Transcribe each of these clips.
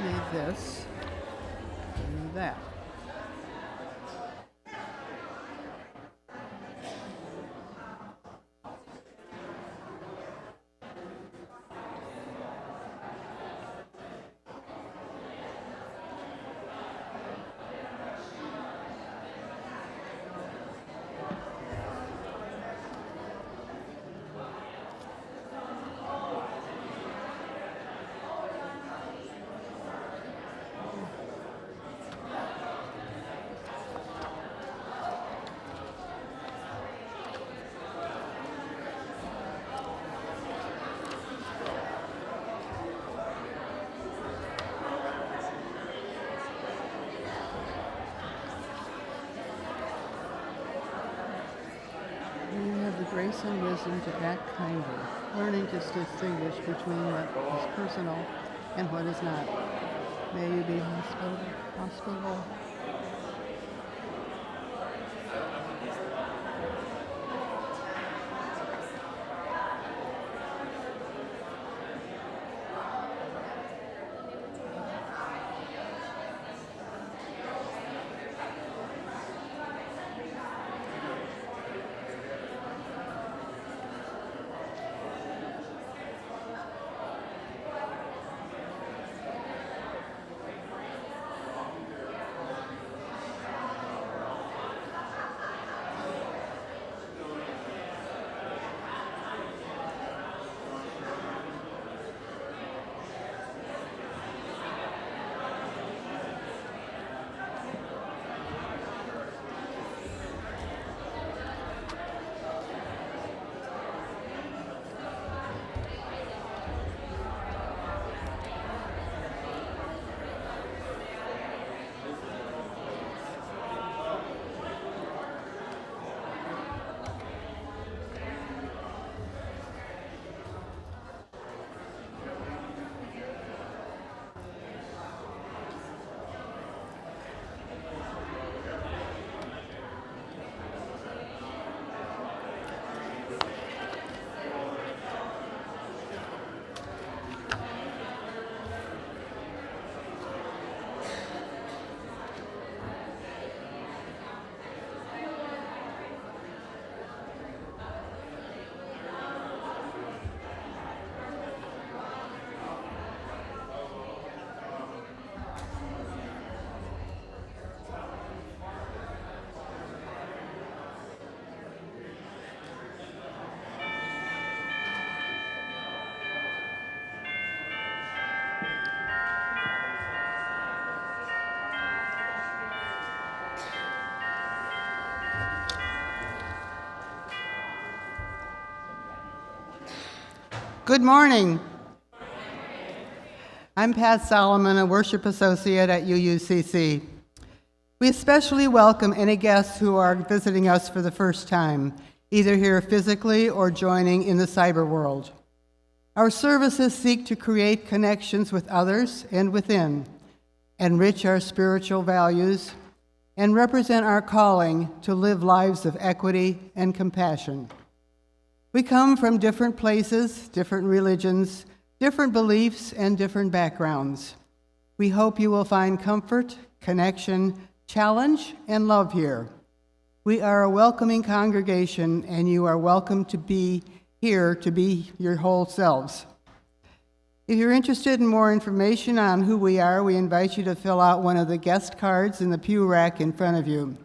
Need this and that. Grace and wisdom to act kindly, learning to distinguish between what is personal and what is not. May you be hospitable. Good morning. I'm Pat Solomon, a worship associate at UUCC. We especially welcome any guests who are visiting us for the first time, either here physically or joining in the cyber world. Our services seek to create connections with others and within, enrich our spiritual values, and represent our calling to live lives of equity and compassion. We come from different places, different religions, different beliefs, and different backgrounds. We hope you will find comfort, connection, challenge, and love here. We are a welcoming congregation, and you are welcome to be here to be your whole selves. If you're interested in more information on who we are, we invite you to fill out one of the guest cards in the pew rack in front of you.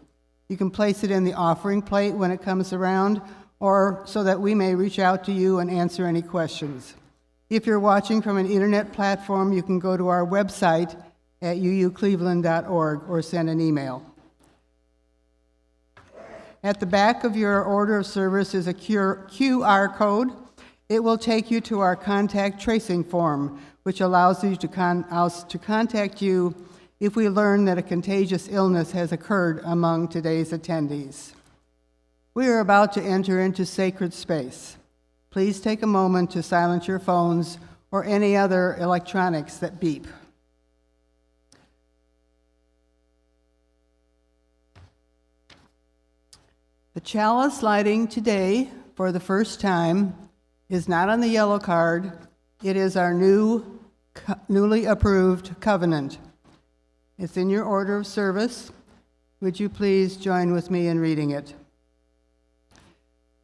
You can place it in the offering plate when it comes around, or so that we may reach out to you and answer any questions. If you're watching from an internet platform, you can go to our website at uucleveland.org or send an email. At the back of your order of service is a QR code. It will take you to our contact tracing form, which allows us to contact you if we learn that a contagious illness has occurred among today's attendees. We are about to enter into sacred space. Please take a moment to silence your phones or any other electronics that beep. The chalice lighting today, for the first time, is not on the yellow card. It is our new newly approved covenant. It's in your order of service. Would you please join with me in reading it?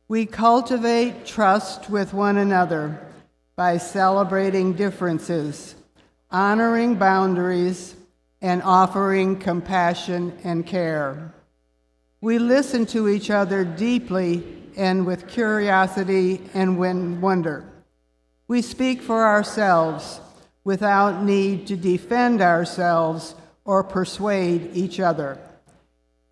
We cultivate trust with one another by celebrating differences, honoring boundaries, and offering compassion and care. We listen to each other deeply and with curiosity and wonder. We speak for ourselves without need to defend ourselves or persuade each other.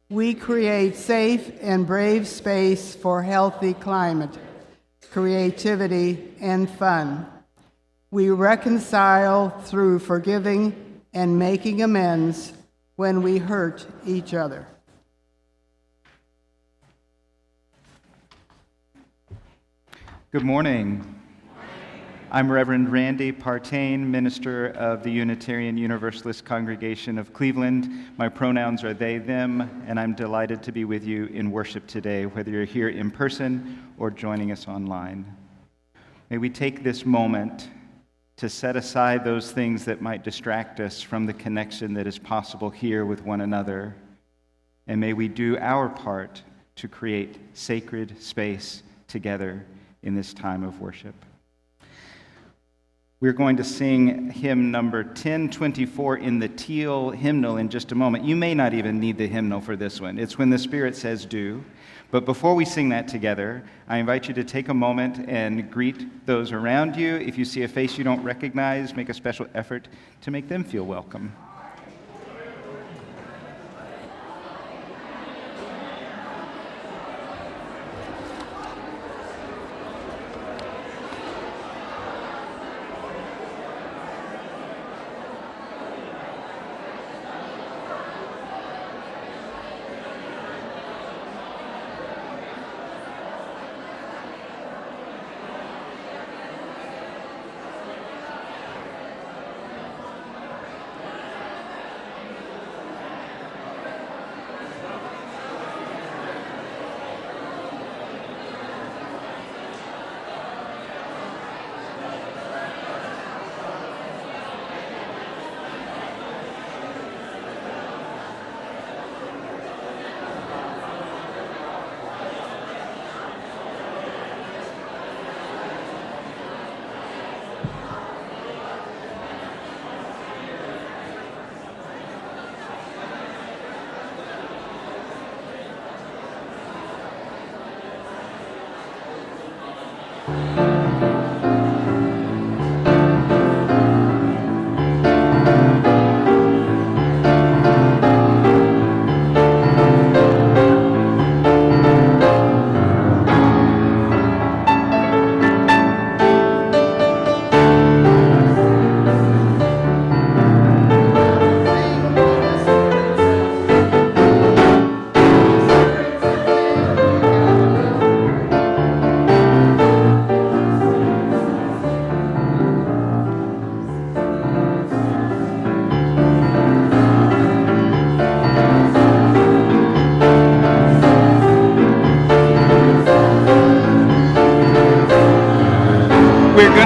We create safe and brave space for healthy climate, creativity, and fun. We reconcile through forgiving and making amends when we hurt each other. Good morning. I'm Reverend Randy Partain, minister of the Unitarian Universalist Congregation of Cleveland. My pronouns are they, them, and I'm delighted to be with you in worship today, whether you're here in person or joining us online. May we take this moment to set aside those things that might distract us from the connection that is possible here with one another, and may we do our part to create sacred space together in this time of worship. We're going to sing hymn number 1024 in the teal hymnal in just a moment. You may not even need the hymnal for this one. It's when the Spirit says do. But before we sing that together, I invite you to take a moment and greet those around you. If you see a face you don't recognize, make a special effort to make them feel welcome.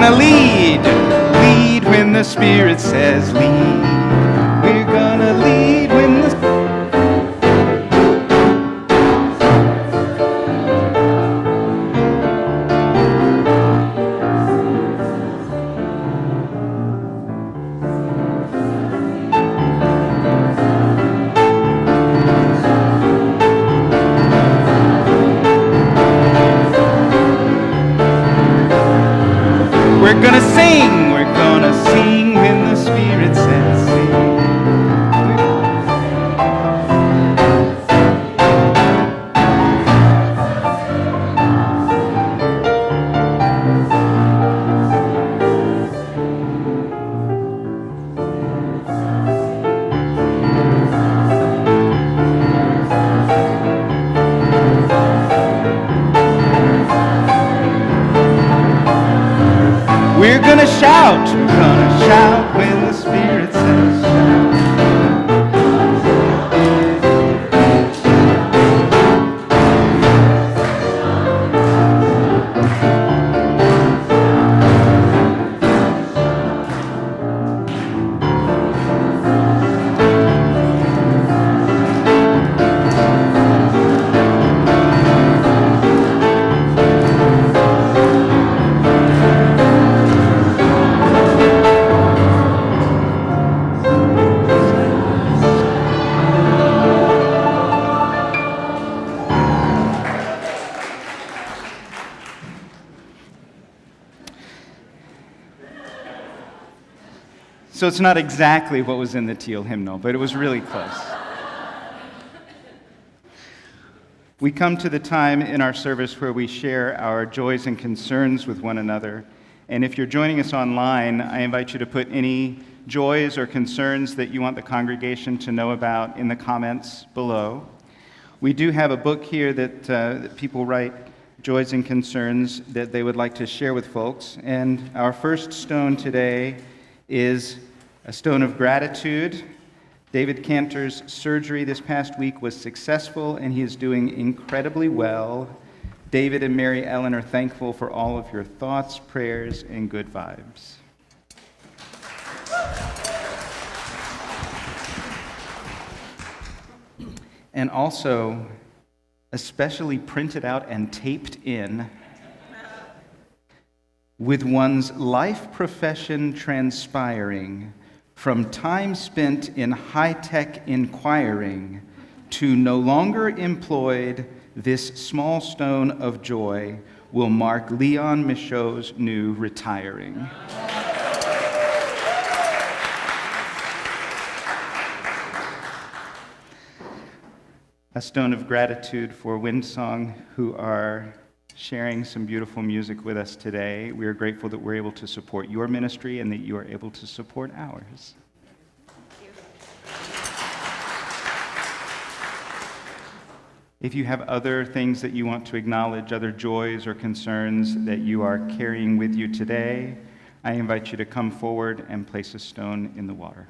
Lead when the Spirit says lead. We're gonna lead when the We're gonna sing when the Spirit says sing. We're gonna shout when the Spirit says shout. So it's not exactly what was in the teal hymnal, but it was really close. We come to the time in our service where we share our joys and concerns with one another. And if you're joining us online, I invite you to put any joys or concerns that you want the congregation to know about in the comments below. We do have a book here that people write joys and concerns that they would like to share with folks. And our first stone today is a stone of gratitude. David Cantor's surgery this past week was successful, and he is doing incredibly well. David and Mary Ellen are thankful for all of your thoughts, prayers, and good vibes. And also, especially printed out and taped in, with one's life profession transpiring, from time spent in high-tech inquiring to no longer employed, this small stone of joy will mark Leon Michaud's new retiring. A stone of gratitude for Windsong, who are sharing some beautiful music with us today. We are grateful that we're able to support your ministry and that you are able to support ours. If you have other things that you want to acknowledge, other joys or concerns that you are carrying with you today, I invite you to come forward and place a stone in the water.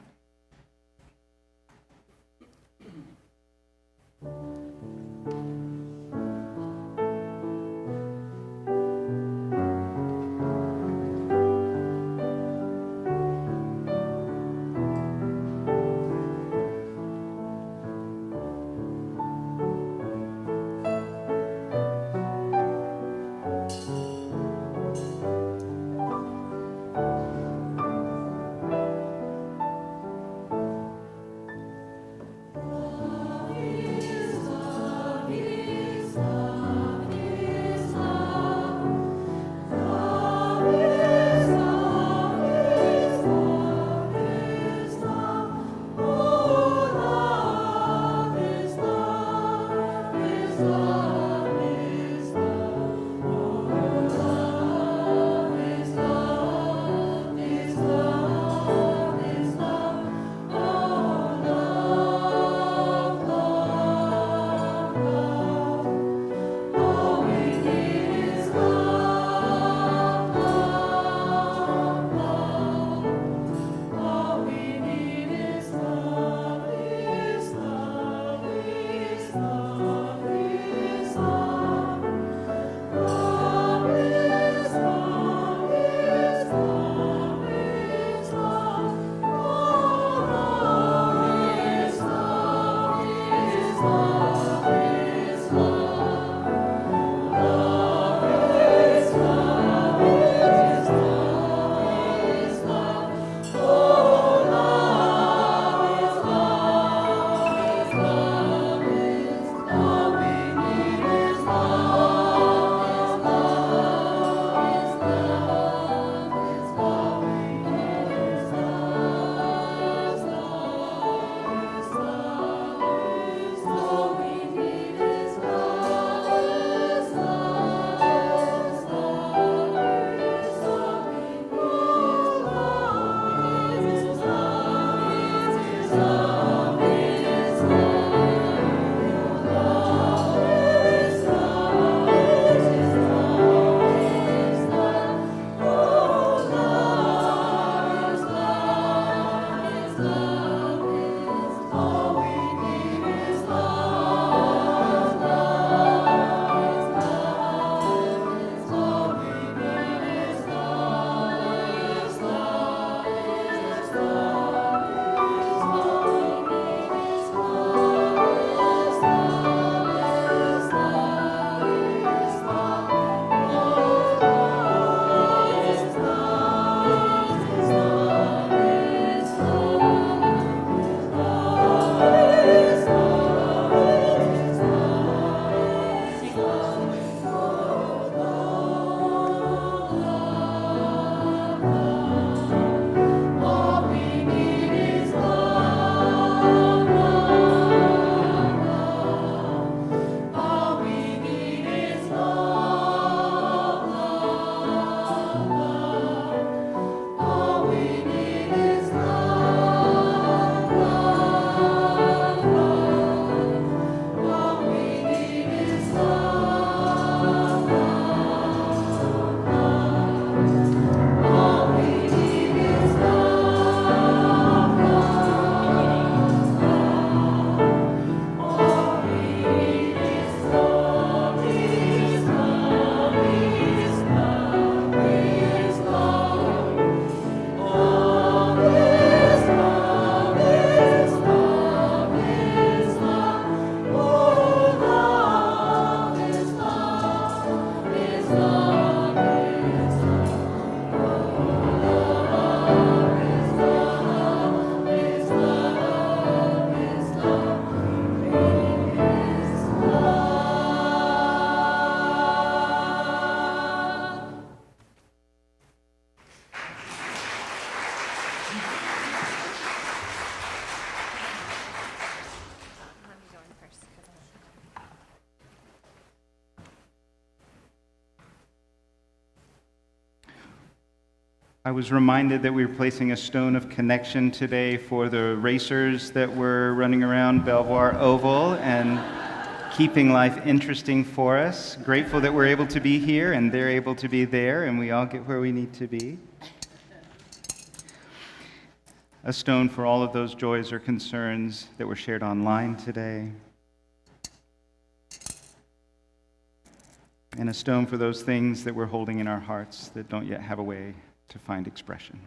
I was reminded that we were placing a stone of connection today for the racers that were running around Belvoir Oval and keeping life interesting for us. Grateful that we're able to be here and they're able to be there and we all get where we need to be. A stone for all of those joys or concerns that were shared online today. And a stone for those things that we're holding in our hearts that don't yet have a way to find expression.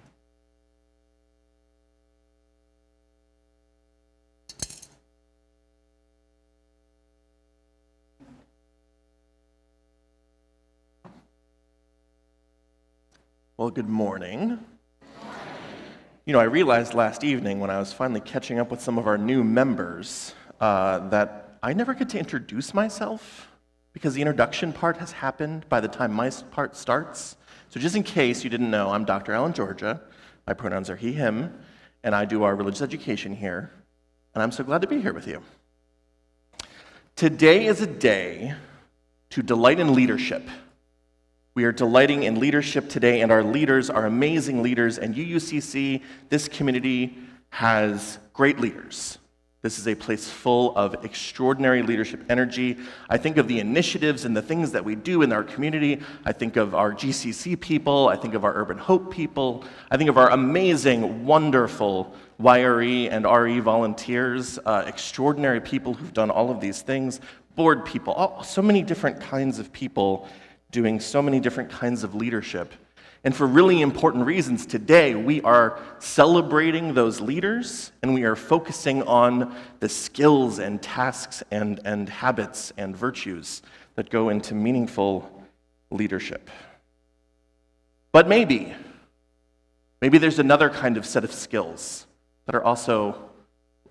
Well, good morning. You know, I realized last evening when I was finally catching up with some of our new members that I never get to introduce myself because the introduction part has happened by the time my part starts. So just in case you didn't know, I'm Dr. Allan, Georgia. My pronouns are he, him, and I do our religious education here. And I'm so glad to be here with you. Today is a day to delight in leadership. We are delighting in leadership today, and our leaders are amazing leaders, and UUCC, this community, has great leaders. This is a place full of extraordinary leadership energy. I think of the initiatives and the things that we do in our community. I think of our GCC people. I think of our Urban Hope people. I think of our amazing, wonderful YRE and RE volunteers, extraordinary people who've done all of these things, board people, so many different kinds of people doing so many different kinds of leadership. And for really important reasons, today we are celebrating those leaders and we are focusing on the skills and tasks and habits and virtues that go into meaningful leadership. But maybe there's another kind of set of skills that are also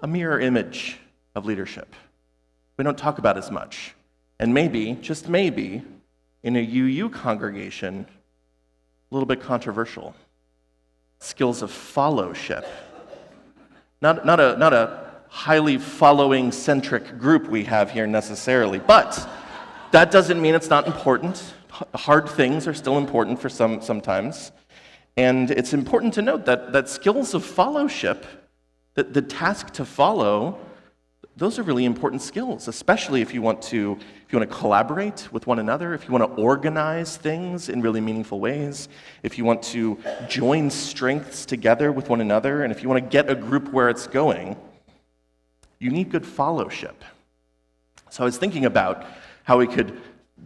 a mirror image of leadership. We don't talk about as much. And maybe, just maybe, in a UU congregation, a little bit controversial. Skills of followship. Not a highly following-centric group we have here necessarily, but that doesn't mean it's not important. Hard things are still important for sometimes. And it's important to note that skills of followship, the task to follow, those are really important skills, especially if you want to collaborate with one another, if you want to organize things in really meaningful ways, if you want to join strengths together with one another, and if you want to get a group where it's going, you need good fellowship. So I was thinking about how we could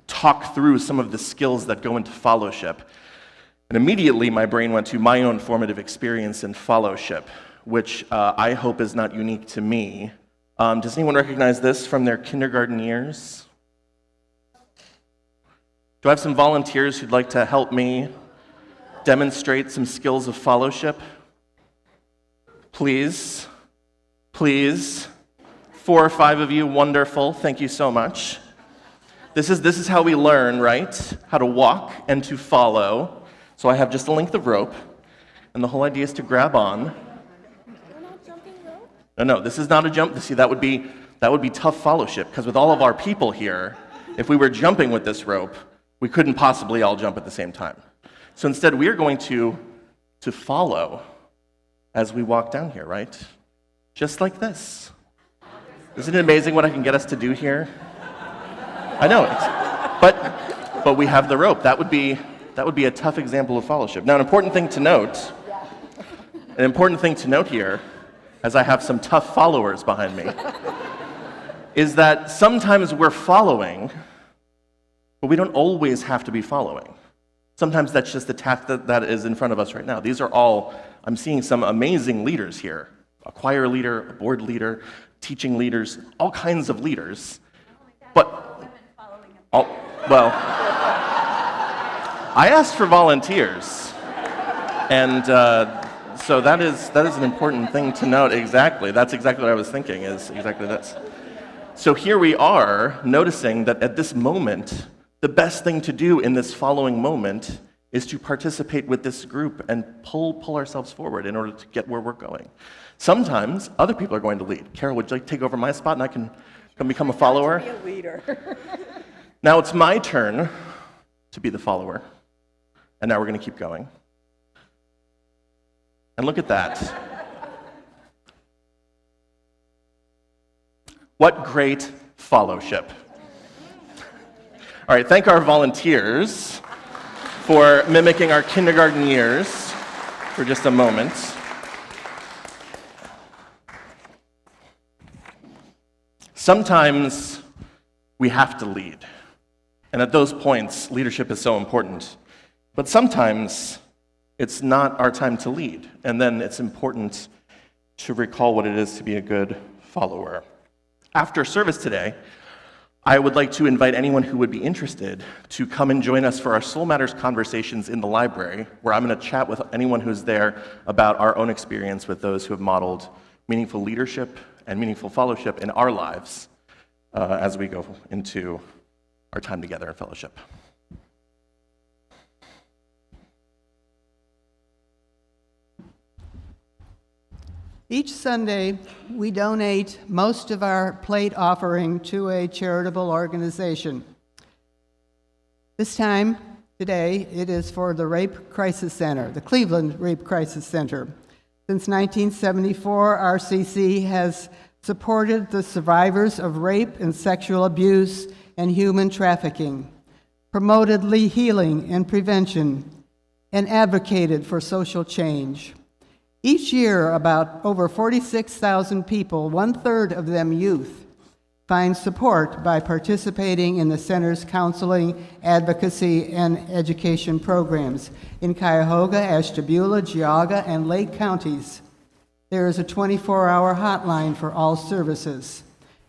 talk through some of the skills that go into fellowship, and immediately my brain went to my own formative experience in fellowship, which I hope is not unique to me. Does anyone recognize this from their kindergarten years? Do I have some volunteers who'd like to help me demonstrate some skills of fellowship? Please. 4 or 5 of you, wonderful. Thank you so much. This is how we learn, right? How to walk and to follow. So I have just a length of rope, and the whole idea is to grab on. No, this is not a jump. See, that would be tough fellowship, because with all of our people here, if we were jumping with this rope, we couldn't possibly all jump at the same time. So instead, we are going to follow as we walk down here, right? Just like this. Isn't it amazing what I can get us to do here? I know, but we have the rope. That would be a tough example of fellowship. Now, an important thing to note here, as I have some tough followers behind me, is that sometimes we're following, but we don't always have to be following. Sometimes that's just the task that is in front of us right now. These are all, I'm seeing some amazing leaders here. A choir leader, a board leader, teaching leaders, all kinds of leaders. But, well, I asked for volunteers, and so that is an important thing to note. Exactly. That's exactly what I was thinking, is exactly this. So here we are noticing that at this moment, the best thing to do in this following moment is to participate with this group and pull ourselves forward in order to get where we're going. Sometimes other people are going to lead. Carol, would you like to take over my spot and I can become a follower? Be a leader. Now it's my turn to be the follower. And now we're going to keep going. And look at that. What great fellowship. All right, thank our volunteers for mimicking our kindergarten years for just a moment. Sometimes we have to lead. And at those points, leadership is so important. But sometimes it's not our time to lead. And then it's important to recall what it is to be a good follower. After service today, I would like to invite anyone who would be interested to come and join us for our Soul Matters conversations in the library, where I'm going to chat with anyone who's there about our own experience with those who have modeled meaningful leadership and meaningful fellowship in our lives as we go into our time together in fellowship. Each Sunday, we donate most of our plate offering to a charitable organization. This time, today, it is for the Rape Crisis Center, the Cleveland Rape Crisis Center. Since 1974, RCC has supported the survivors of rape and sexual abuse and human trafficking, promoted healing and prevention, and advocated for social change. Each year, about over 46,000 people, one-third of them youth, find support by participating in the center's counseling, advocacy, and education programs in Cuyahoga, Ashtabula, Geauga, and Lake counties. There is a 24-hour hotline for all services.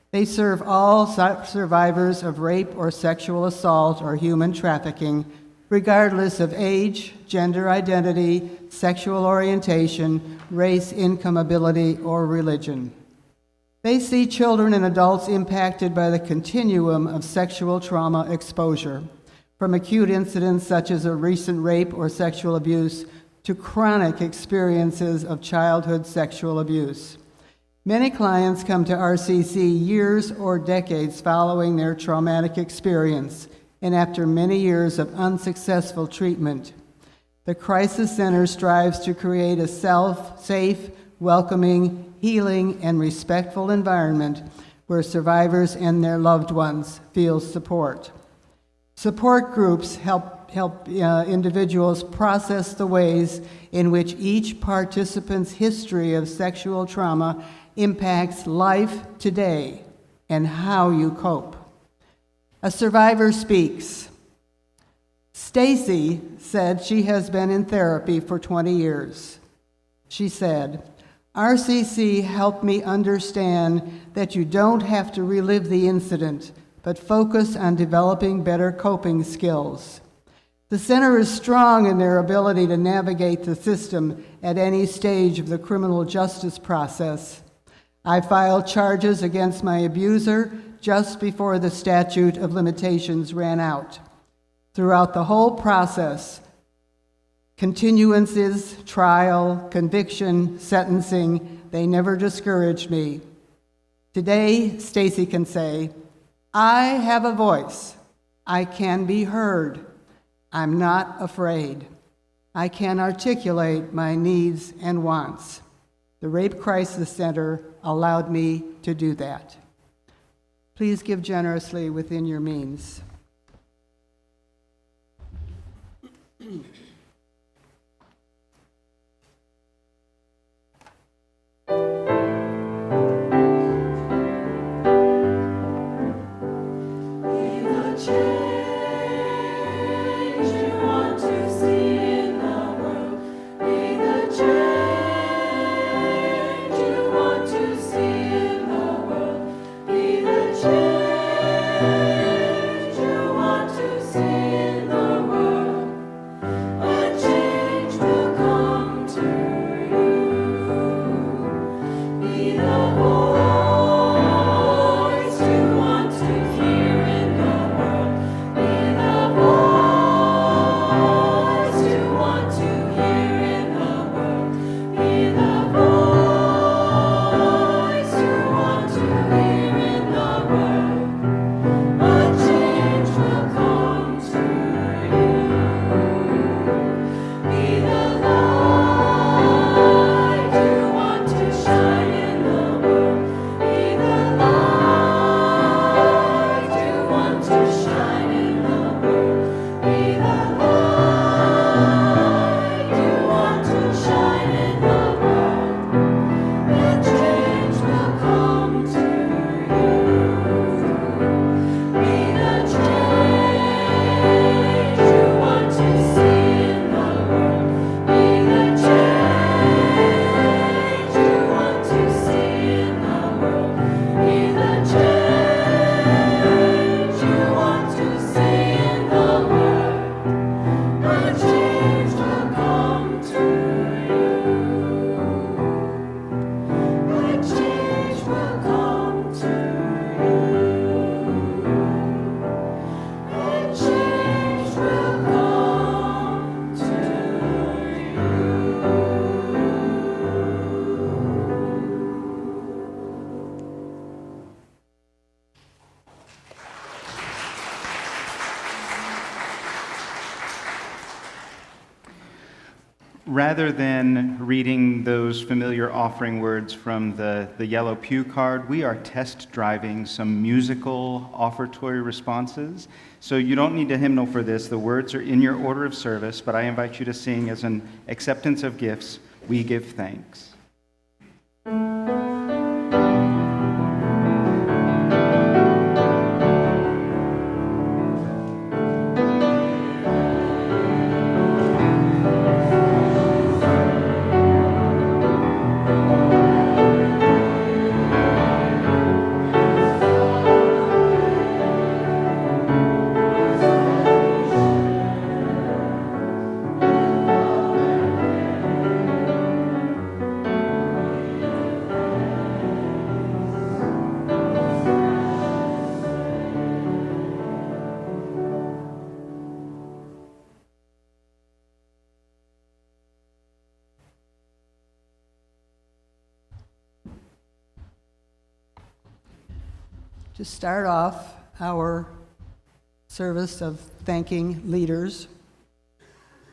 They serve all survivors of rape or sexual assault or human trafficking, regardless of age, gender identity, sexual orientation, race, income, ability, or religion. They see children and adults impacted by the continuum of sexual trauma exposure, from acute incidents such as a recent rape or sexual abuse to chronic experiences of childhood sexual abuse. Many clients come to RCC years or decades following their traumatic experience, and after many years of unsuccessful treatment. The Crisis Center strives to create a safe, welcoming, healing, and respectful environment where survivors and their loved ones feel support. Support groups help individuals process the ways in which each participant's history of sexual trauma impacts life today and how you cope. A survivor speaks. Stacy said she has been in therapy for 20 years. She said, RCC helped me understand that you don't have to relive the incident, but focus on developing better coping skills. The center is strong in their ability to navigate the system at any stage of the criminal justice process. I filed charges against my abuser just before the statute of limitations ran out. Throughout the whole process, continuances, trial, conviction, sentencing, they never discouraged me. Today, Stacy can say, I have a voice. I can be heard. I'm not afraid. I can articulate my needs and wants. The Rape Crisis Center allowed me to do that. Please give generously within your means. rather than reading those familiar offering words from the yellow pew card, we are test driving some musical offertory responses. So you don't need a hymnal for this. The words are in your order of service, but I invite you to sing as an acceptance of gifts, "We Give Thanks." To start off our service of thanking leaders,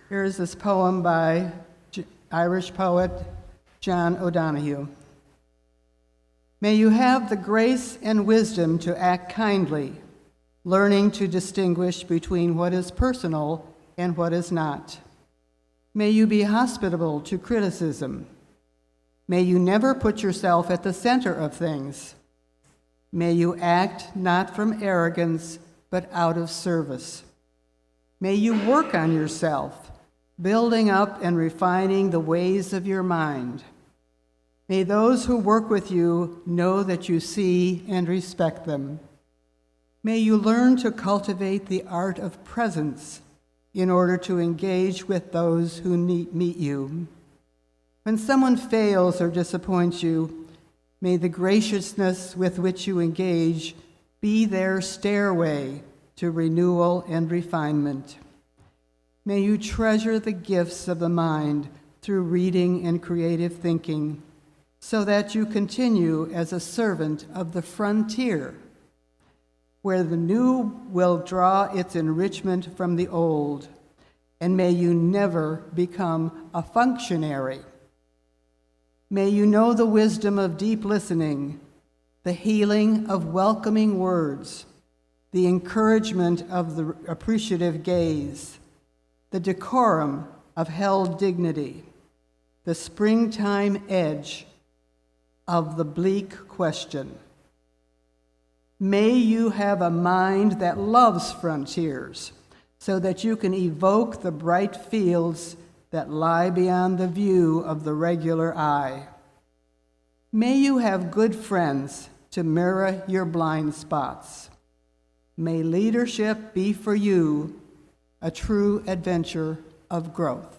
here is this poem by Irish poet John O'Donoghue. May you have the grace and wisdom to act kindly, learning to distinguish between what is personal and what is not. May you be hospitable to criticism. May you never put yourself at the center of things. May you act not from arrogance, but out of service. May you work on yourself, building up and refining the ways of your mind. May those who work with you know that you see and respect them. May you learn to cultivate the art of presence in order to engage with those who meet you. When someone fails or disappoints you, may the graciousness with which you engage be their stairway to renewal and refinement. May you treasure the gifts of the mind through reading and creative thinking, so that you continue as a servant of the frontier, where the new will draw its enrichment from the old, and may you never become a functionary. May you know the wisdom of deep listening, the healing of welcoming words, the encouragement of the appreciative gaze, the decorum of held dignity, the springtime edge of the bleak question. May you have a mind that loves frontiers, so that you can evoke the bright fields that lie beyond the view of the regular eye. May you have good friends to mirror your blind spots. May leadership be for you a true adventure of growth.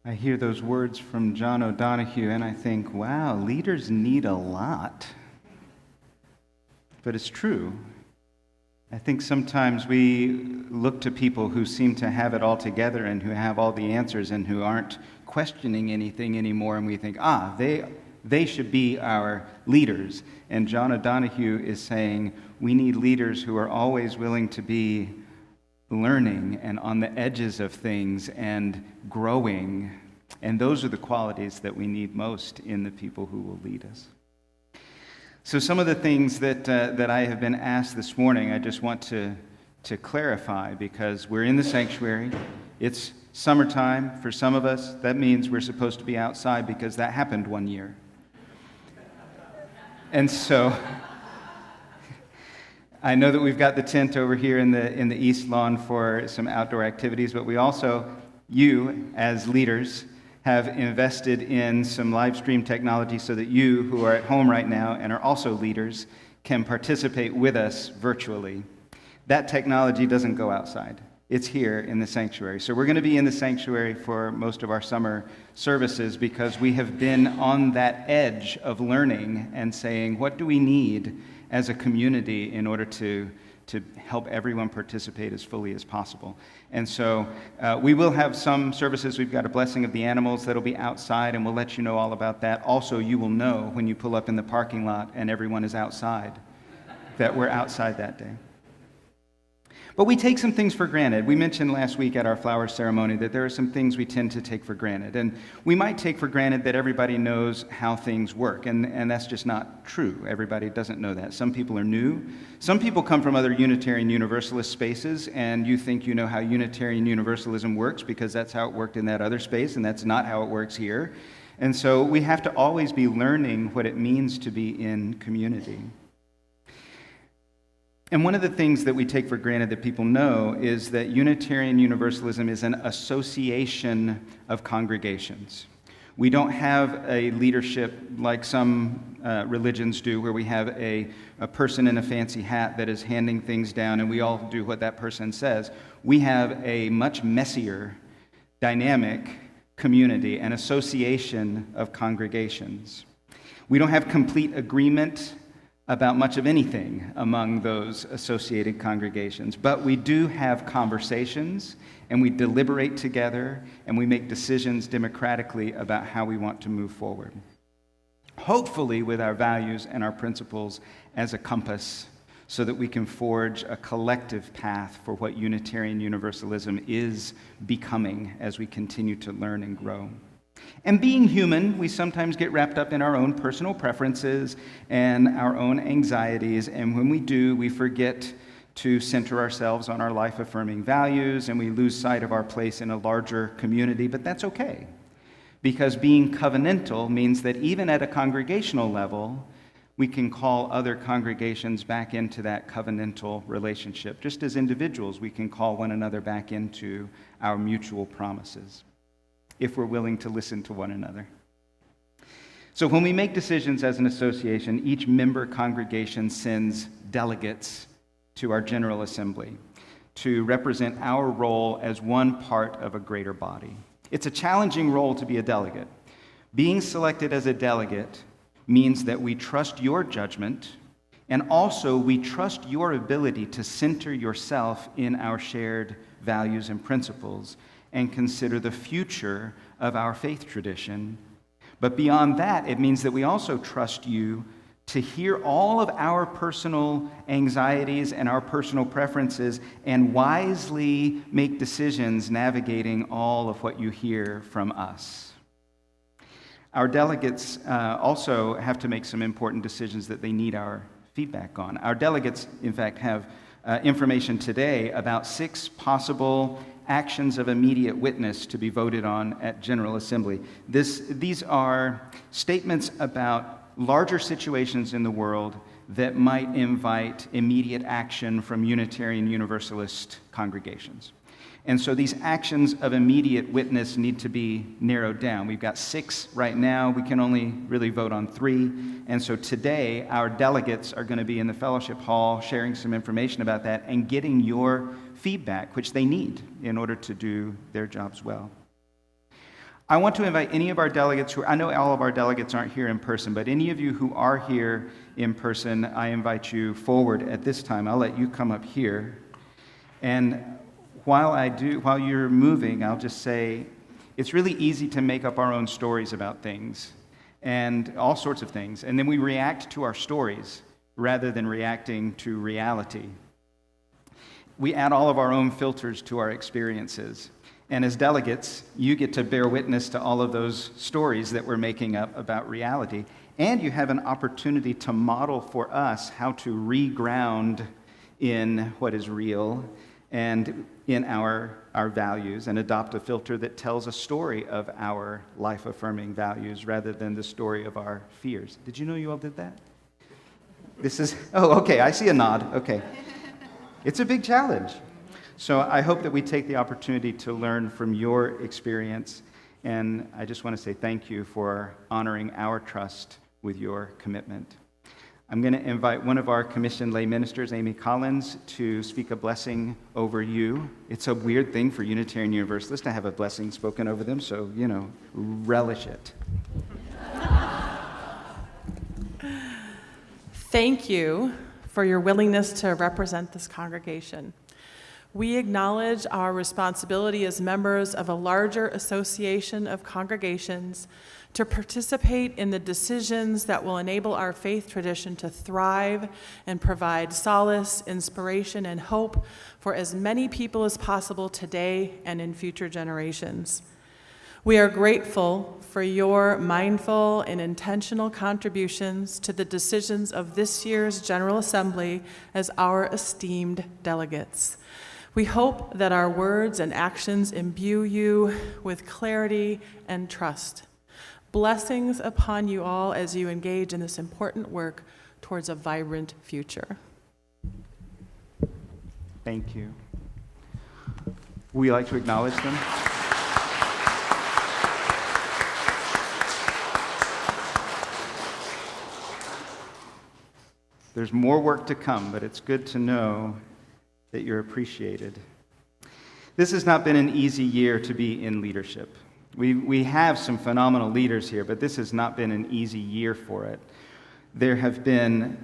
I hear those words from John O'Donoghue and I think, wow, leaders need a lot. But it's true. I think sometimes we look to people who seem to have it all together and who have all the answers and who aren't questioning anything anymore, and we think, they should be our leaders. And John O'Donoghue is saying we need leaders who are always willing to be learning and on the edges of things and growing. And those are the qualities that we need most in the people who will lead us. So some of the things that I have been asked this morning, I just want to clarify, because we're in the sanctuary. It's summertime. For some of us, that means we're supposed to be outside because that happened one year. And so I know that we've got the tent over here in the east lawn for some outdoor activities, but we also you, as leaders, have invested in some live stream technology so that you, who are at home right now and are also leaders, can participate with us virtually. That technology doesn't go outside. It's here in the sanctuary. So we're going to be in the sanctuary for most of our summer services because we have been on that edge of learning and saying, what do we need as a community in order to help everyone participate as fully as possible? And so we will have some services. We've got a blessing of the animals that'll be outside, and we'll let you know all about that. Also, you will know when you pull up in the parking lot and everyone is outside that we're outside that day. But we take some things for granted. We mentioned last week at our flower ceremony that there are some things we tend to take for granted. And we might take for granted that everybody knows how things work, and that's just not true. Everybody doesn't know that. Some people are new. Some people come from other Unitarian Universalist spaces, and you think you know how Unitarian Universalism works because that's how it worked in that other space, and that's not how it works here. And so we have to always be learning what it means to be in community. And one of the things that we take for granted that people know is that Unitarian Universalism is an association of congregations. We don't have a leadership like some religions do, where we have a person in a fancy hat that is handing things down and we all do what that person says. We have a much messier, dynamic community, an association of congregations. We don't have complete agreement about much of anything among those associated congregations. But we do have conversations, and we deliberate together, and we make decisions democratically about how we want to move forward. Hopefully with our values and our principles as a compass, so that we can forge a collective path for what Unitarian Universalism is becoming as we continue to learn and grow. And being human, we sometimes get wrapped up in our own personal preferences and our own anxieties, and when we do, we forget to center ourselves on our life-affirming values, and we lose sight of our place in a larger community, but that's okay. Because being covenantal means that even at a congregational level, we can call other congregations back into that covenantal relationship. Just as individuals, we can call one another back into our mutual promises, if we're willing to listen to one another. So when we make decisions as an association, each member congregation sends delegates to our General Assembly to represent our role as one part of a greater body. It's a challenging role to be a delegate. Being selected as a delegate means that we trust your judgment, and also we trust your ability to center yourself in our shared values and principles and consider the future of our faith tradition. But beyond that, it means that we also trust you to hear all of our personal anxieties and our personal preferences and wisely make decisions navigating all of what you hear from us. Our delegates also have to make some important decisions that they need our feedback on. Our delegates, in fact, have information today about 6 possible actions of immediate witness to be voted on at General Assembly. These are statements about larger situations in the world that might invite immediate action from Unitarian Universalist congregations. And so these actions of immediate witness need to be narrowed down. We've got 6 right now. We can only really vote on 3. And so today, our delegates are going to be in the fellowship hall sharing some information about that and getting your feedback, which they need in order to do their jobs well. I want to invite any of our delegates I know all of our delegates aren't here in person, but any of you who are here in person, I invite you forward at this time. I'll let you come up here. And while you're moving, I'll just say it's really easy to make up our own stories about things and all sorts of things. And then we react to our stories rather than reacting to reality. We add all of our own filters to our experiences. And as delegates, you get to bear witness to all of those stories that we're making up about reality. And you have an opportunity to model for us how to reground in what is real and in our values and adopt a filter that tells a story of our life-affirming values rather than the story of our fears. Did you know you all did that? Okay, I see a nod. Okay. It's a big challenge. So I hope that we take the opportunity to learn from your experience, and I just want to say thank you for honoring our trust with your commitment. I'm going to invite one of our commissioned lay ministers, Amy Collins, to speak a blessing over you. It's a weird thing for Unitarian Universalists to have a blessing spoken over them, so, relish it. Thank you for your willingness to represent this congregation. We acknowledge our responsibility as members of a larger association of congregations to participate in the decisions that will enable our faith tradition to thrive and provide solace, inspiration, and hope for as many people as possible today and in future generations. We are grateful for your mindful and intentional contributions to the decisions of this year's General Assembly as our esteemed delegates. We hope that our words and actions imbue you with clarity and trust. Blessings upon you all as you engage in this important work towards a vibrant future. Thank you. Would you like to acknowledge them? There's more work to come, but it's good to know that you're appreciated. This has not been an easy year to be in leadership. We have some phenomenal leaders here, but this has not been an easy year for it. There have been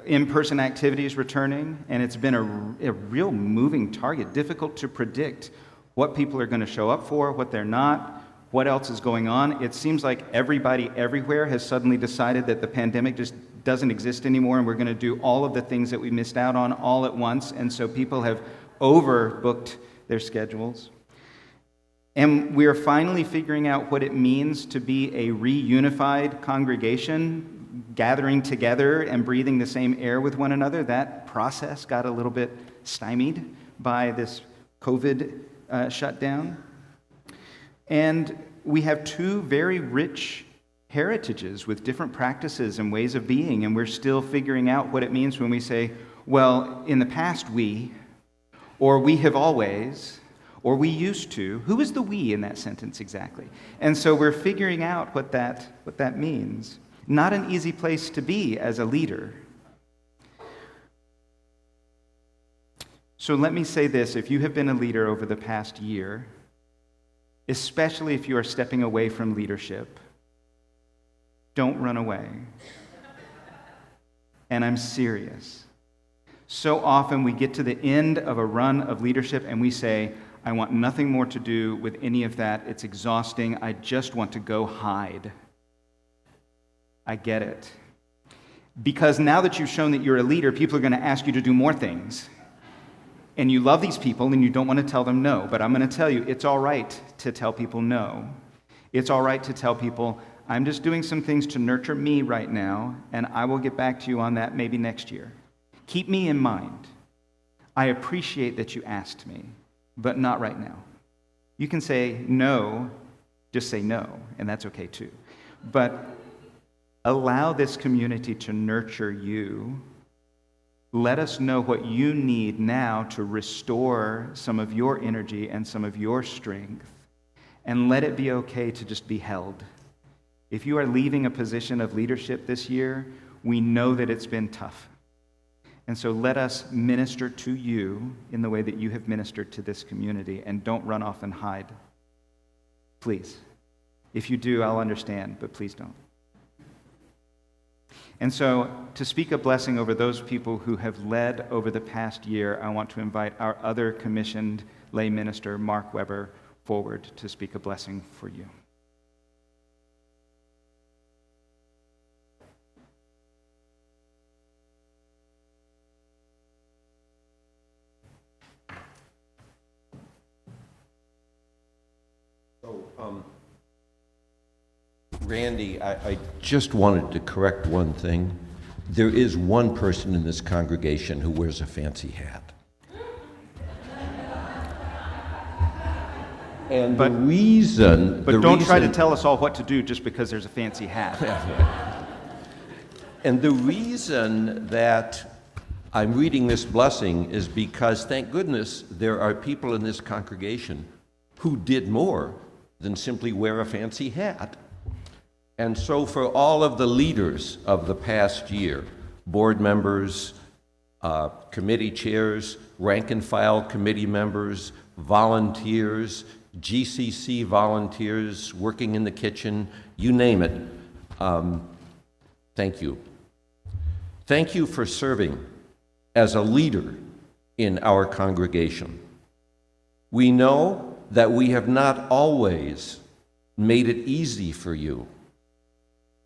in-person activities returning, and it's been a real moving target, difficult to predict what people are going to show up for, what they're not, what else is going on. It seems like everybody everywhere has suddenly decided that the pandemic just doesn't exist anymore, and we're going to do all of the things that we missed out on all at once, and so people have overbooked their schedules. And we are finally figuring out what it means to be a reunified congregation, gathering together and breathing the same air with one another. That process got a little bit stymied by this COVID shutdown. And we have two very rich heritages with different practices and ways of being, and we're still figuring out what it means when we say, well, in the past we, or we have always, or we used to. Who is the we in that sentence exactly? And so we're figuring out what that means. Not an easy place to be as a leader. So let me say this, if you have been a leader over the past year, especially if you are stepping away from leadership, don't run away. And I'm serious. So often we get to the end of a run of leadership and we say, I want nothing more to do with any of that. It's exhausting. I just want to go hide. I get it. Because now that you've shown that you're a leader, people are going to ask you to do more things. And you love these people and you don't want to tell them no. But I'm going to tell you, it's all right to tell people no. It's all right to tell people, I'm just doing some things to nurture me right now, and I will get back to you on that maybe next year. Keep me in mind. I appreciate that you asked me, but not right now. You can say no, just say no, and that's okay too. But allow this community to nurture you. Let us know what you need now to restore some of your energy and some of your strength, and let it be okay to just be held. If you are leaving a position of leadership this year, we know that it's been tough. And so let us minister to you in the way that you have ministered to this community, and don't run off and hide. Please. If you do, I'll understand, but please don't. And so to speak a blessing over those people who have led over the past year, I want to invite our other commissioned lay minister, Mark Weber, forward to speak a blessing for you. Randy, I just wanted to correct one thing. There is one person in this congregation who wears a fancy hat. And the reason... But don't try to tell us all what to do just because there's a fancy hat. And the reason that I'm reading this blessing is because, thank goodness, there are people in this congregation who did more than simply wear a fancy hat. And so for all of the leaders of the past year, board members, committee chairs, rank and file committee members, volunteers, GCC volunteers working in the kitchen, you name it, thank you. Thank you for serving as a leader in our congregation. We know that we have not always made it easy for you,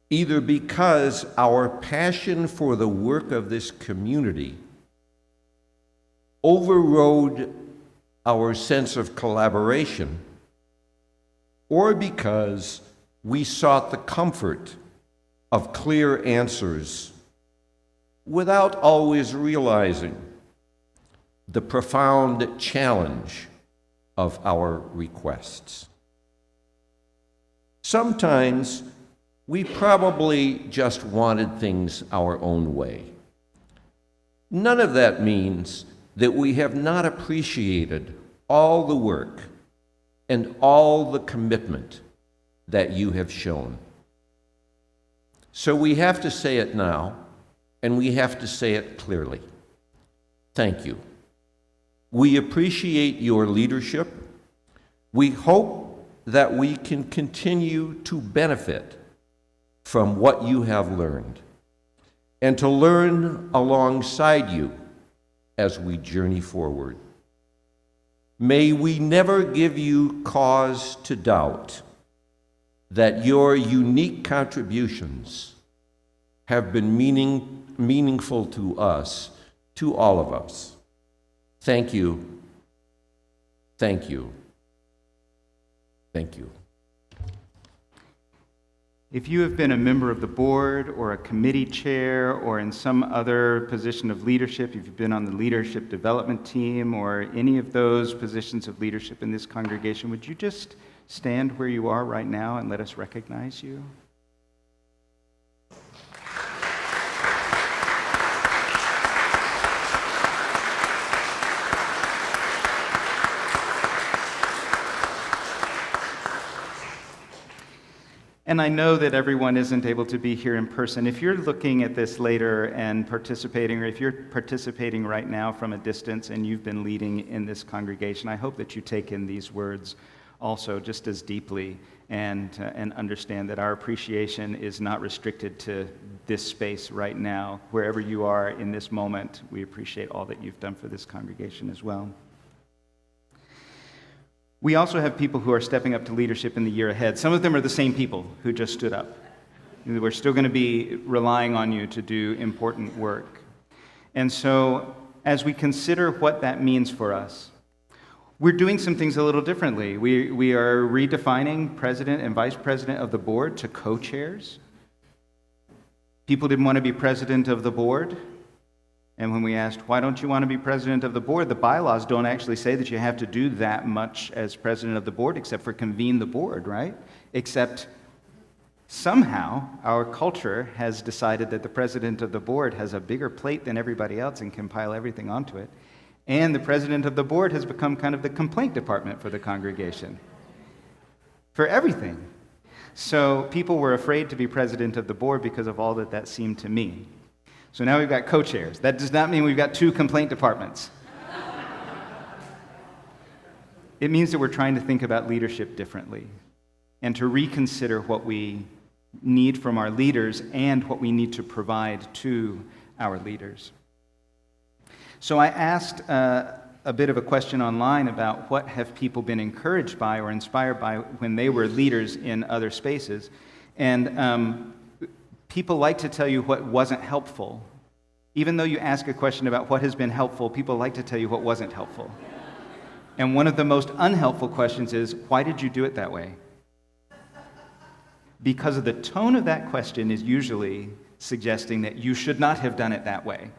either because our passion for the work of this community overrode our sense of collaboration, or because we sought the comfort of clear answers without always realizing the profound challenge of our requests. Sometimes we probably just wanted things our own way. None of that means that we have not appreciated all the work and all the commitment that you have shown. So we have to say it now, and we have to say it clearly. Thank you. We appreciate your leadership. We hope that we can continue to benefit from what you have learned, and to learn alongside you as we journey forward. May we never give you cause to doubt that your unique contributions have been meaningful to us, to all of us. Thank you. Thank you. Thank you. If you have been a member of the board or a committee chair or in some other position of leadership, if you've been on the leadership development team or any of those positions of leadership in this congregation, would you just stand where you are right now and let us recognize you? And I know that everyone isn't able to be here in person. If you're looking at this later and participating, or if you're participating right now from a distance and you've been leading in this congregation, I hope that you take in these words also just as deeply and understand that our appreciation is not restricted to this space right now. Wherever you are in this moment, we appreciate all that you've done for this congregation as well. We also have people who are stepping up to leadership in the year ahead. Some of them are the same people who just stood up. We're still going to be relying on you to do important work. And so, as we consider what that means for us, we're doing some things a little differently. We are redefining president and vice president of the board to co-chairs. People didn't want to be president of the board. And when we asked, why don't you want to be president of the board? The bylaws don't actually say that you have to do that much as president of the board except for convene the board, right? Except somehow our culture has decided that the president of the board has a bigger plate than everybody else and can pile everything onto it. And the president of the board has become kind of the complaint department for the congregation, for everything. So people were afraid to be president of the board because of all that seemed to mean. So now we've got co-chairs. That does not mean we've got two complaint departments. It means that we're trying to think about leadership differently and to reconsider what we need from our leaders and what we need to provide to our leaders. So I asked a bit of a question online about what have people been encouraged by or inspired by when they were leaders in other spaces. And people like to tell you what wasn't helpful. Even though you ask a question about what has been helpful, people like to tell you what wasn't helpful. And one of the most unhelpful questions is, why did you do it that way? Because of the tone of that question is usually suggesting that you should not have done it that way.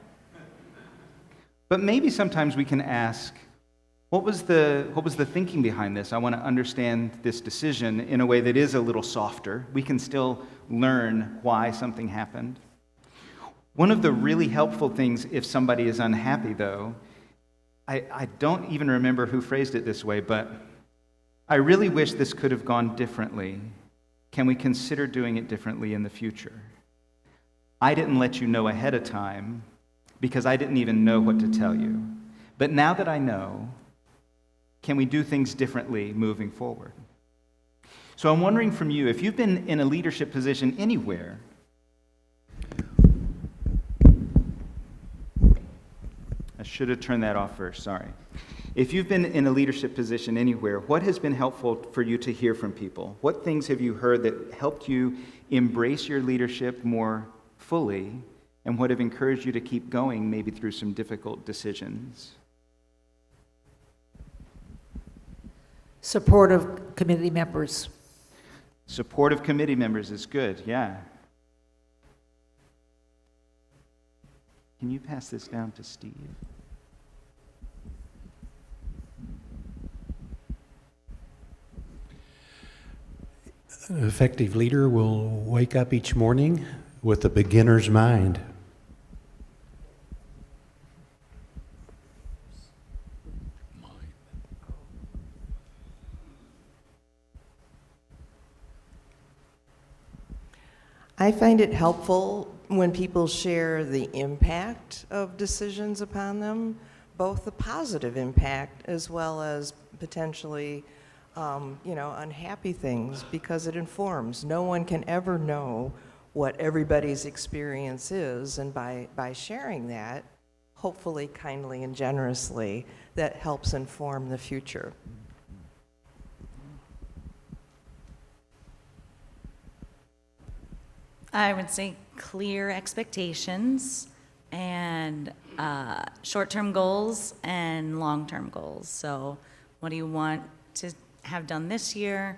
But maybe sometimes we can ask, what was the thinking behind this? I want to understand this decision in a way that is a little softer. We can still learn why something happened. One of the really helpful things if somebody is unhappy, though, I don't even remember who phrased it this way, but I really wish this could have gone differently. Can we consider doing it differently in the future? I didn't let you know ahead of time because I didn't even know what to tell you. But now that I know, can we do things differently moving forward? So I'm wondering from you, if you've been in a leadership position anywhere, I should have turned that off first, sorry. If you've been in a leadership position anywhere, what has been helpful for you to hear from people? What things have you heard that helped you embrace your leadership more fully, and what have encouraged you to keep going, maybe through some difficult decisions? Supportive committee members. Supportive committee members is good, yeah. Can you pass this down to Steve? An effective leader will wake up each morning with a beginner's mind. I find it helpful when people share the impact of decisions upon them, both the positive impact as well as potentially, unhappy things, because it informs. No one can ever know what everybody's experience is, and by sharing that, hopefully kindly and generously, that helps inform the future. I would say clear expectations and short-term goals and long-term goals. So what do you want to have done this year,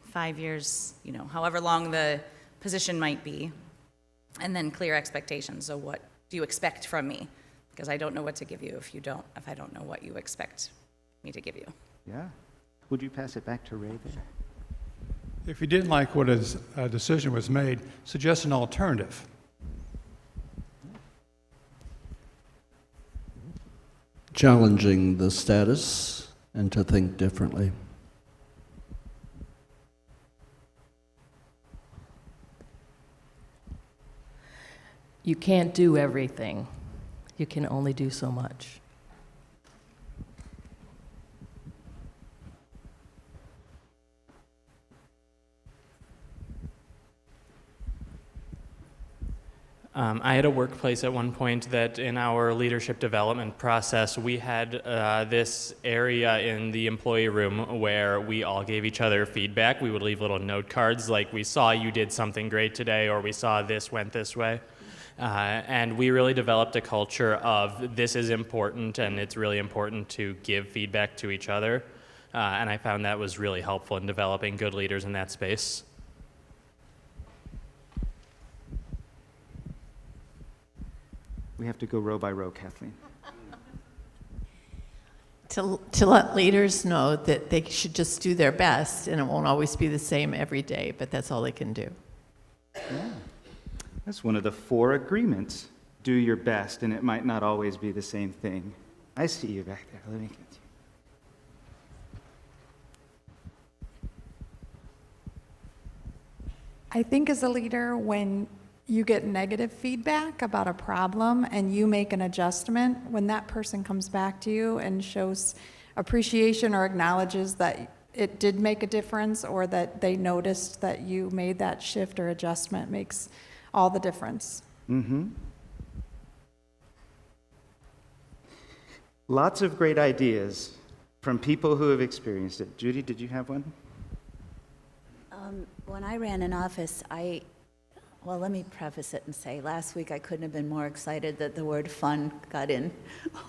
5 years, however long the position might be, and then clear expectations. So what do you expect from me? Because I don't know what to give you if I don't know what you expect me to give you. Yeah. Would you pass it back to Ray there? If you didn't like what a decision was made, suggest an alternative. Challenging the status and to think differently. You can't do everything. You can only do so much. I had a workplace at one point that in our leadership development process, we had this area in the employee room where we all gave each other feedback. We would leave little note cards like, we saw you did something great today, or we saw this went this way. And we really developed a culture of this is important, and it's really important to give feedback to each other. And I found that was really helpful in developing good leaders in that space. We have to go row by row, Kathleen. To let leaders know that they should just do their best, and it won't always be the same every day, but that's all they can do. Yeah. That's one of the 4 agreements. Do your best, and it might not always be the same thing. I see you back there. Let me get you. I think as a leader, when you get negative feedback about a problem and you make an adjustment, when that person comes back to you and shows appreciation or acknowledges that it did make a difference, or that they noticed that you made that shift or adjustment, makes all the difference. Mm-hmm. Lots of great ideas from people who have experienced it. Judy, did you have one? When I ran an office, well, let me preface it and say, last week I couldn't have been more excited that the word fun got in.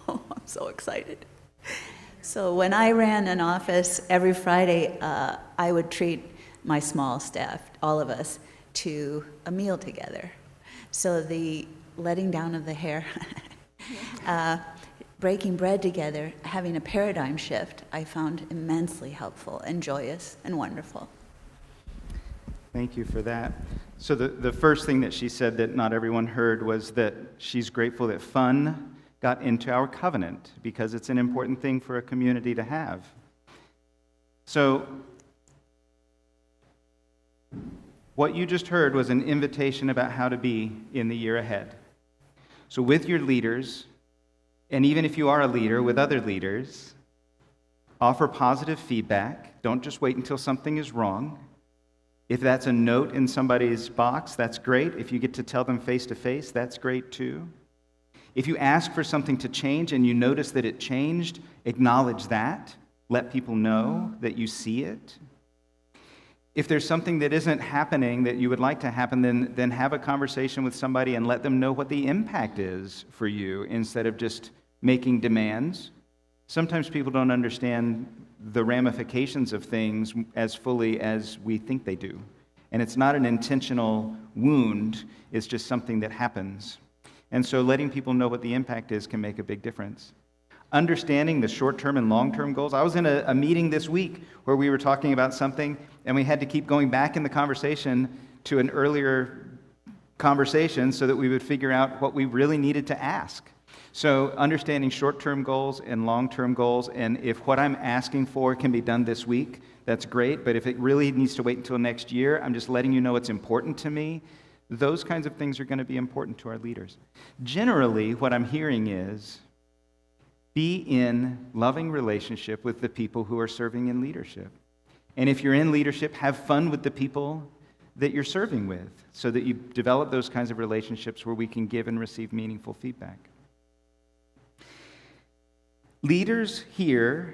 Oh, I'm so excited. So when I ran an office, every Friday I would treat my small staff, all of us, to a meal together. So the letting down of the hair, breaking bread together, having a paradigm shift, I found immensely helpful and joyous and wonderful. Thank you for that. So the first thing that she said that not everyone heard was that she's grateful that fun got into our covenant because it's an important thing for a community to have. So what you just heard was an invitation about how to be in the year ahead. So with your leaders, and even if you are a leader with other leaders, offer positive feedback. Don't just wait until something is wrong. If that's a note in somebody's box, that's great. If you get to tell them face to face, that's great too. If you ask for something to change and you notice that it changed, acknowledge that. Let people know that you see it. If there's something that isn't happening that you would like to happen, then have a conversation with somebody and let them know what the impact is for you instead of just making demands. Sometimes people don't understand the ramifications of things as fully as we think they do. And it's not an intentional wound, it's just something that happens. And so letting people know what the impact is can make a big difference. Understanding the short-term and long-term goals. I was in a meeting this week where we were talking about something, and we had to keep going back in the conversation to an earlier conversation so that we would figure out what we really needed to ask. So understanding short-term goals and long-term goals, and if what I'm asking for can be done this week, that's great, but if it really needs to wait until next year, I'm just letting you know it's important to me. Those kinds of things are going to be important to our leaders. Generally, what I'm hearing is, be in loving relationship with the people who are serving in leadership. And if you're in leadership, have fun with the people that you're serving with so that you develop those kinds of relationships where we can give and receive meaningful feedback. Leaders here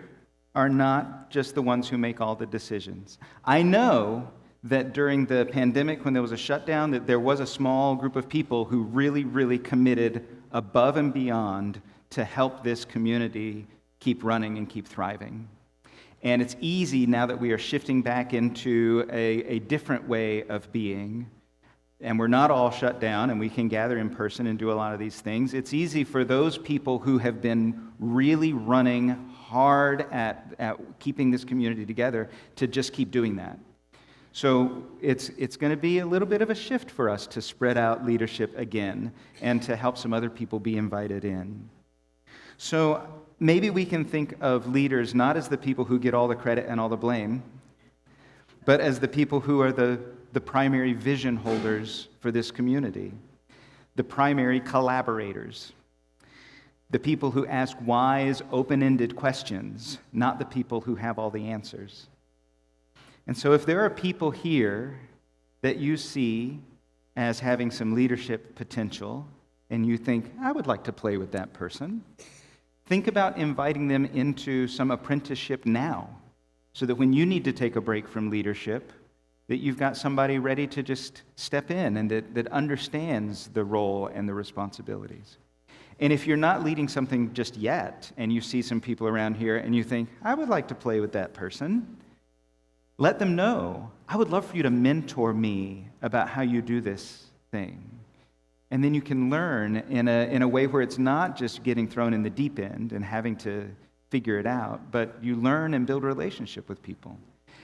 are not just the ones who make all the decisions. I know that during the pandemic, when there was a shutdown, that there was a small group of people who really, really committed above and beyond to help this community keep running and keep thriving. And it's easy now that we are shifting back into a different way of being, and we're not all shut down and we can gather in person and do a lot of these things. It's easy for those people who have been really running hard at keeping this community together to just keep doing that. So it's going to be a little bit of a shift for us to spread out leadership again and to help some other people be invited in. So maybe we can think of leaders not as the people who get all the credit and all the blame, but as the people who are the primary vision holders for this community, the primary collaborators, the people who ask wise, open-ended questions, not the people who have all the answers. And so if there are people here that you see as having some leadership potential, and you think, I would like to play with that person, think about inviting them into some apprenticeship now, so that when you need to take a break from leadership, that you've got somebody ready to just step in and that understands the role and the responsibilities. And if you're not leading something just yet, and you see some people around here and you think, I would like to play with that person, let them know, I would love for you to mentor me about how you do this thing. And then you can learn in a way where it's not just getting thrown in the deep end and having to figure it out, but you learn and build a relationship with people.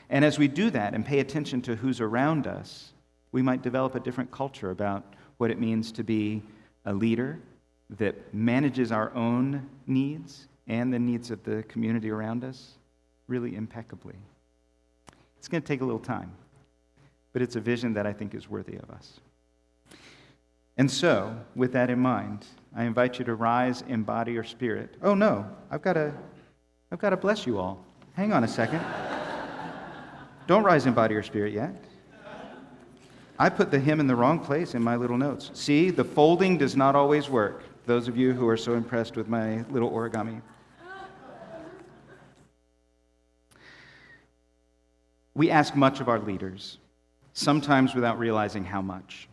And as we do that and pay attention to who's around us, we might develop a different culture about what it means to be a leader that manages our own needs and the needs of the community around us really impeccably. It's going to take a little time, but it's a vision that I think is worthy of us. And so, with that in mind, I invite you to rise in body or spirit. Oh no, I've got to bless you all. Hang on a second. Don't rise in body or spirit yet. I put the hymn in the wrong place in my little notes. See, the folding does not always work. Those of you who are so impressed with my little origami. We ask much of our leaders, sometimes without realizing how much.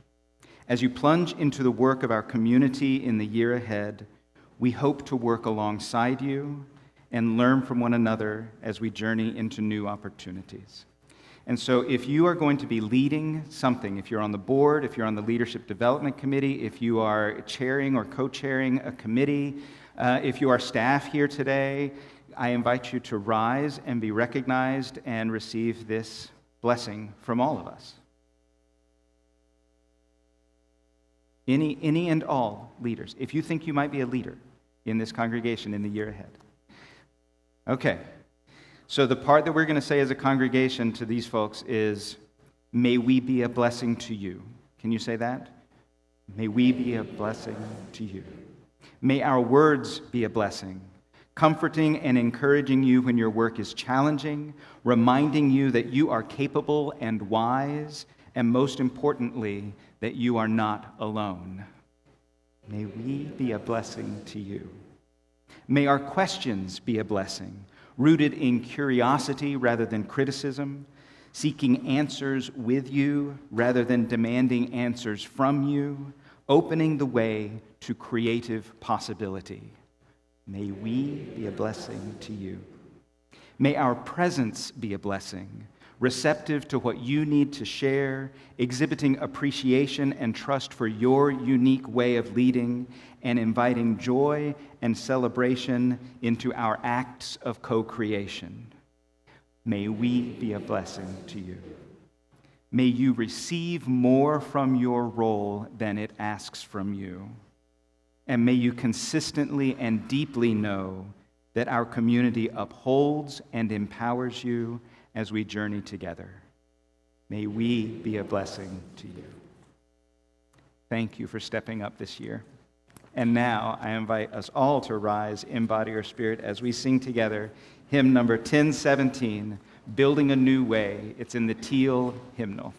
As you plunge into the work of our community in the year ahead, we hope to work alongside you and learn from one another as we journey into new opportunities. And so if you are going to be leading something, if you're on the board, if you're on the Leadership Development Committee, if you are chairing or co-chairing a committee, if you are staff here today, I invite you to rise and be recognized and receive this blessing from all of us. any and all leaders, if you think you might be a leader in this congregation in the year ahead. Okay, so the part that we're going to say as a congregation to these folks is, may we be a blessing to you. Can you say that? May we be a blessing to you. May our words be a blessing, comforting and encouraging you when your work is challenging, reminding you that you are capable and wise, and most importantly, that you are not alone. May we be a blessing to you. May our questions be a blessing, rooted in curiosity rather than criticism, seeking answers with you rather than demanding answers from you, opening the way to creative possibility. May we be a blessing to you. May our presence be a blessing, receptive to what you need to share, exhibiting appreciation and trust for your unique way of leading, and inviting joy and celebration into our acts of co-creation. May we be a blessing to you. May you receive more from your role than it asks from you. And may you consistently and deeply know that our community upholds and empowers you as we journey together. May we be a blessing to you. Thank you for stepping up this year. And now I invite us all to rise in body or spirit as we sing together hymn number 1017, Building a New Way. It's in the teal hymnal.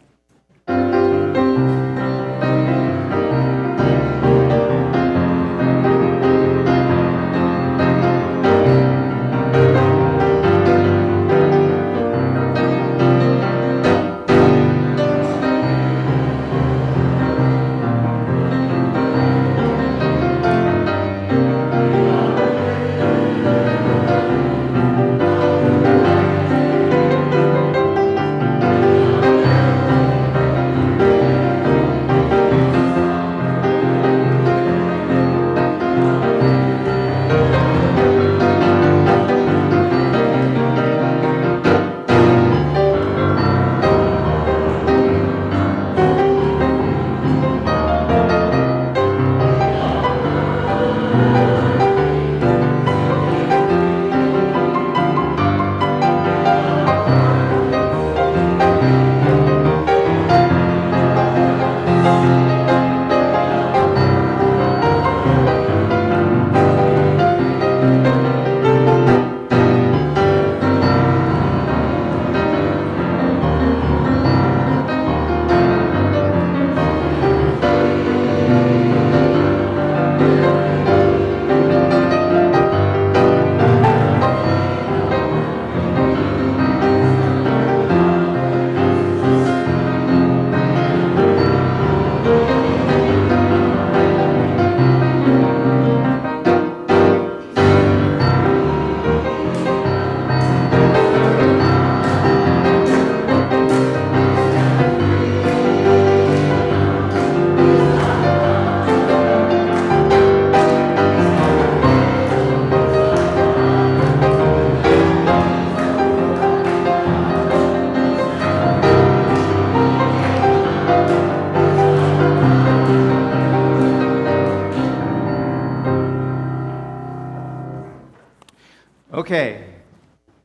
Okay,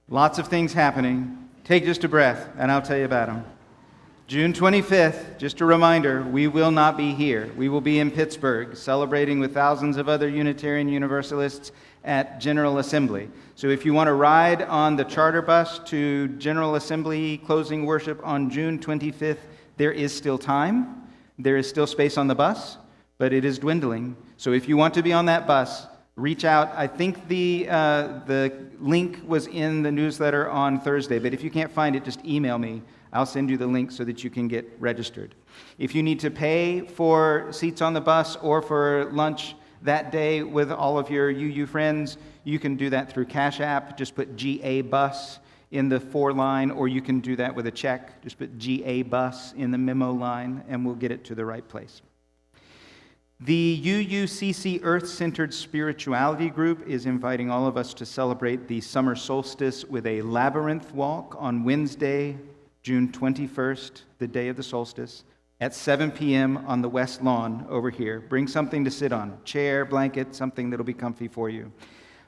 lots of things happening. Take just a breath, and I'll tell you about them. June 25th, just a reminder, we will not be here. We will be in Pittsburgh, celebrating with thousands of other Unitarian Universalists at General Assembly. So if you want to ride on the charter bus to General Assembly closing worship on June 25th, there is still time. There is still space on the bus, but it is dwindling. So if you want to be on that bus, reach out. I think the link was in the newsletter on Thursday, but if you can't find it, just email me. I'll send you the link so that you can get registered. If you need to pay for seats on the bus or for lunch that day with all of your UU friends, you can do that through Cash App. Just put GA Bus in the for line, or you can do that with a check. Just put GA Bus in the memo line, and we'll get it to the right place. The UUCC Earth-Centered Spirituality Group is inviting all of us to celebrate the summer solstice with a labyrinth walk on Wednesday, June 21st, the day of the solstice, at 7 p.m. on the west lawn over here. Bring something to sit on, chair, blanket, something that'll be comfy for you.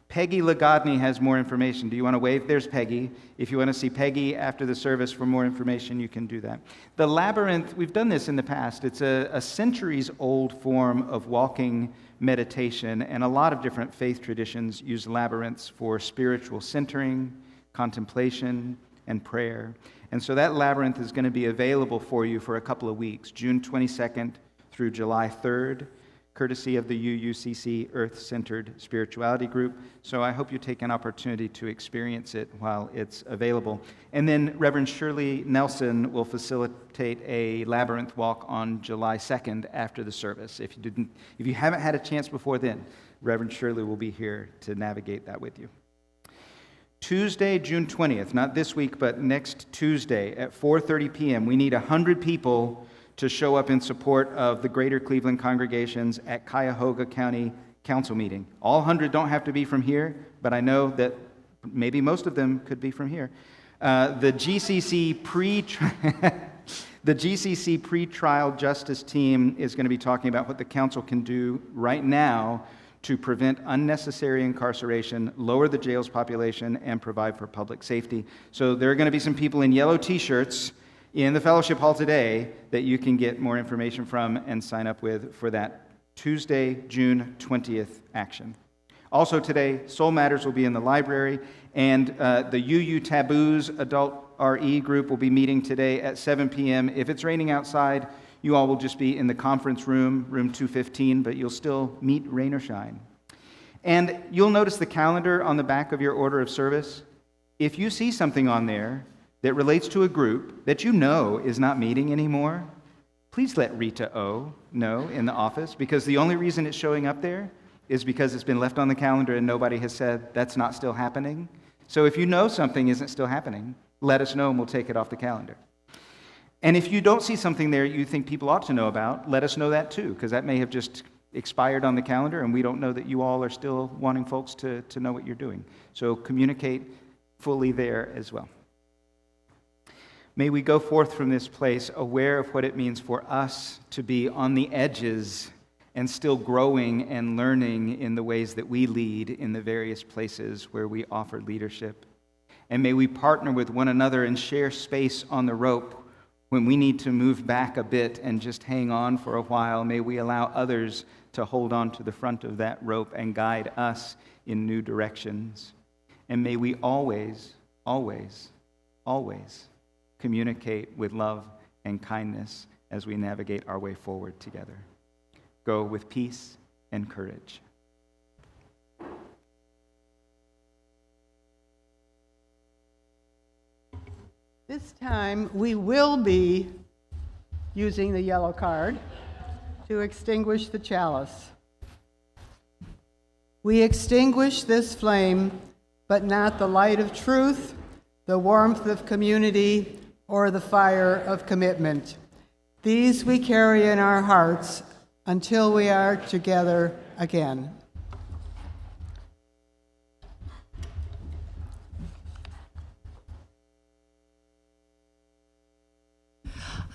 Peggy Lagodny has more information. Do you want to wave? There's Peggy. If you want to see Peggy after the service for more information, you can do that. The labyrinth, we've done this in the past. It's a centuries-old form of walking meditation, and a lot of different faith traditions use labyrinths for spiritual centering, contemplation, and prayer. And so that labyrinth is going to be available for you for a couple of weeks, June 22nd through July 3rd, courtesy of the UUCC Earth-Centered Spirituality Group. So I hope you take an opportunity to experience it while it's available. And then Reverend Shirley Nelson will facilitate a labyrinth walk on July 2nd after the service. If you haven't had a chance before then, Reverend Shirley will be here to navigate that with you. Tuesday, June 20th, not this week, but next Tuesday at 4:30 p.m., we need 100 people to show up in support of the Greater Cleveland congregations at Cuyahoga County Council meeting. All 100 don't have to be from here, but I know that maybe most of them could be from here. The GCC pretrial justice team is going to be talking about what the council can do right now to prevent unnecessary incarceration, lower the jail's population, and provide for public safety. So there are going to be some people in yellow t-shirts in the fellowship hall today that you can get more information from and sign up with for that Tuesday, June 20th action. Also today, Soul Matters will be in the library, and the UU Taboos Adult RE group will be meeting today at 7 p.m. If it's raining outside, you all will just be in the conference room, room 215, but you'll still meet rain or shine. And you'll notice the calendar on the back of your order of service. If you see something on there that relates to a group that you know is not meeting anymore, please let Rita O know in the office, because the only reason it's showing up there is because it's been left on the calendar and nobody has said that's not still happening. So if you know something isn't still happening, let us know and we'll take it off the calendar. And if you don't see something there you think people ought to know about, let us know that too, because that may have just expired on the calendar and we don't know that you all are still wanting folks to know what you're doing. So communicate fully there as well. May we go forth from this place aware of what it means for us to be on the edges and still growing and learning in the ways that we lead in the various places where we offer leadership. And may we partner with one another and share space on the rope when we need to move back a bit and just hang on for a while. May we allow others to hold on to the front of that rope and guide us in new directions. And may we always, always, always communicate with love and kindness as we navigate our way forward together. Go with peace and courage. This time, we will be using the yellow card to extinguish the chalice. We extinguish this flame, but not the light of truth, the warmth of community, or the fire of commitment. These we carry in our hearts until we are together again.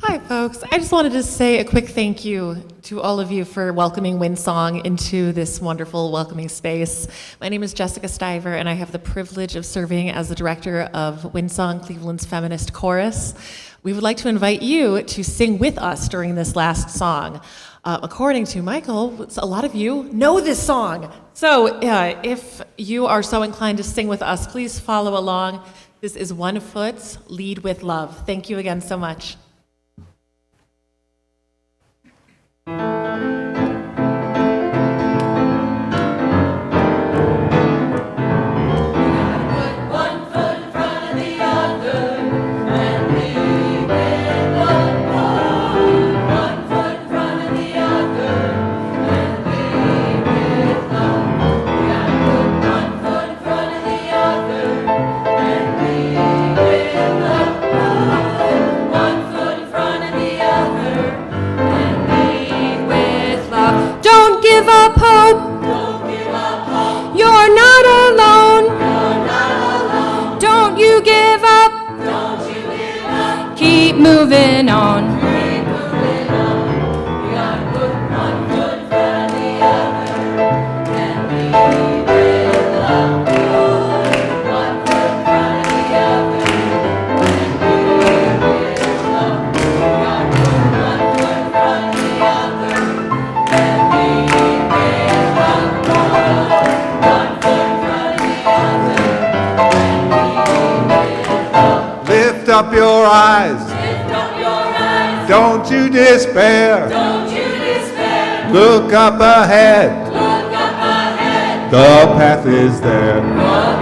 Hi, folks. I just wanted to say a quick thank you to all of you for welcoming Windsong into this wonderful welcoming space. My name is Jessica Stiver, and I have the privilege of serving as the director of Windsong, Cleveland's feminist chorus. We would like to invite you to sing with us during this last song. According to Michael, a lot of you know this song. So if you are so inclined to sing with us, please follow along. This is One Foot, Lead with Love. Thank you again so much. One foot up your eyes. Lift up your eyes. Don't you despair. Don't you despair. Look up ahead. Look up ahead. The path is there. The